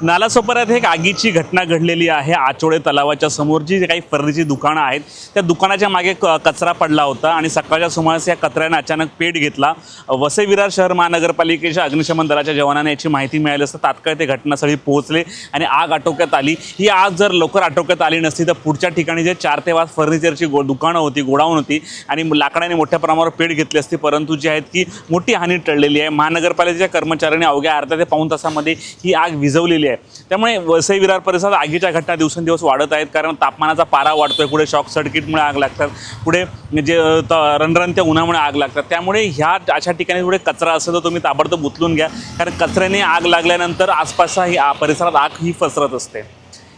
नालासोपाऱ्यात एक आगीची घटना घडलेली आहे। आचोळे तलावाच्या समोर जी काही फर्निचरची दुकानं आहेत त्या दुकानाच्या मागे कचरा पडला होता आणि सकाळच्या सुमारास या कचऱ्याने अचानक पेट घेतला। वसई विरार शहर महानगरपालिकेच्या अग्निशमन दलाच्या जवानांना याची माहिती मिळाली असता तात्काळ ते घटनास्थळी पोहोचले आणि आग आटोक्यात आली। ही आग जर लवकर आटोक्यात आली नसती तर पुढच्या ठिकाणी जे 4 ते 5 फर्निचरची दुकानं होती, गोडाऊन होती आणि लाकडाने मोठ्या प्रमाणावर पेट घेतली असती, परंतु जी आहेत की मोठी हानी टळलेली आहे। महानगरपालिकेच्या कर्मचाऱ्यांनी अवघ्या अर्ध्या ते पाऊण तासामध्ये ही आग विझवलेली आहे। त्यामुळे वसई विरार परिसरात आगीच्या घटना दिवसेंदिवस वाढत आहेत, कारण तापमानाचा पारा वाढतोय, पुढे शॉक सर्किटमुळे आग लागतात, पुढे जे रणरणत्या उन्हामुळे आग लागतात। त्यामुळे ह्या अशा ठिकाणी थोडे कचरा असेल तर तुम्ही ताबडतोब उचलून घ्या, कारण कचऱ्याने आग लागल्यानंतर आसपासचा ही परिसरात आग ही पसरत असते।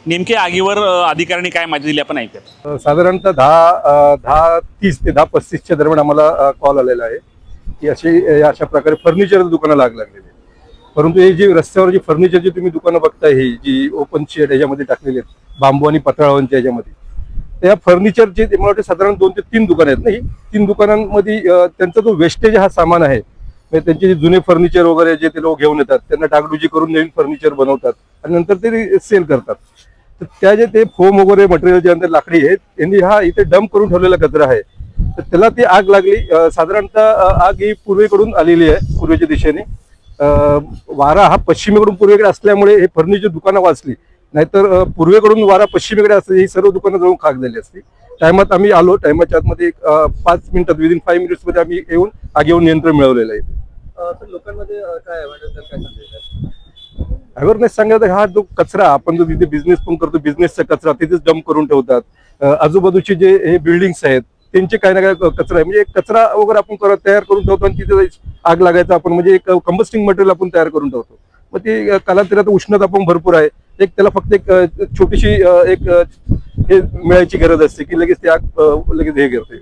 नेमके आगीवर अधिकाऱ्यांनी काय माहिती दिली आपण ऐकूया। साधारणतः 10:30 ते 10:35च्या दरम्यान आम्हाला कॉल आलेला आहे की अशा प्रकारे फर्निचरचं दुकानं लागलेली आहे। परंतु हे जी रस्त्यावर जी फर्निचरची तुम्ही दुकानं बघताय, ही जी ओपन शेड याच्यामध्ये टाकलेली आहेत बांबू आणि पत्रावळ्यांच्या याच्यामध्ये, त्या फर्निचरचे मला वाटतं साधारण 2 ते 3 दुकानं आहेत ना। ही 3 दुकानांमध्ये त्यांचा जो वेस्टेज हा सामान आहे, म्हणजे त्यांचे जे जुने फर्निचर वगैरे जे ते लोक घेऊन येतात, त्यांना डागडुजी करून नवीन फर्निचर बनवतात आणि नंतर ते सेल करतात। तर त्या जे ते फोम वगैरे मटेरियल जे अंदर लाकडी आहेत, यांनी हा इथे डंप करून ठेवलेला कचरा आहे, तर त्याला ती आग लागली। साधारणतः आग ही पूर्वेकडून आलेली आहे, पूर्वेच्या दिशेने। वारा हा पश्चिमेकडून पूर्वेकडे असल्यामुळे हे फर्निचर दुकानं वाचली, नाहीतर पूर्वेकडून वारा पश्चिमेकडे असते ही सर्व दुकानं जळून खाक झाली असती। टायमात आम्ही आलो, टायमाच्या आतमध्ये 5 मिनिटात विदिन 5 मिनिट्स मध्ये आम्ही येऊन आगीवर नियंत्रण मिळवलेलं आहे। तर लोकांमध्ये काय अवेअरनेस सांगायचं, हा जो कचरा आपण जो तिथे बिझनेस पण करतो, बिझनेसचा कचरा तिथेच डंप करून ठेवतात। आजूबाजूचे जे हे बिल्डिंग्स आहेत त्यांचे काही ना काही कचरा आहे, म्हणजे कचरा वगैरे आपण तयार करून ठेवतो आणि तिथे आग लागायचं आपण म्हणजे एक कंबस्टिंग मटेरियल आपण तयार करून ठेवतो। मग ते कालांतरात उष्णता पण भरपूर आहे, एक त्याला फक्त एक छोटीशी एक हे मिळायची गरज असते की लगेच ते आग लगेच हे करते।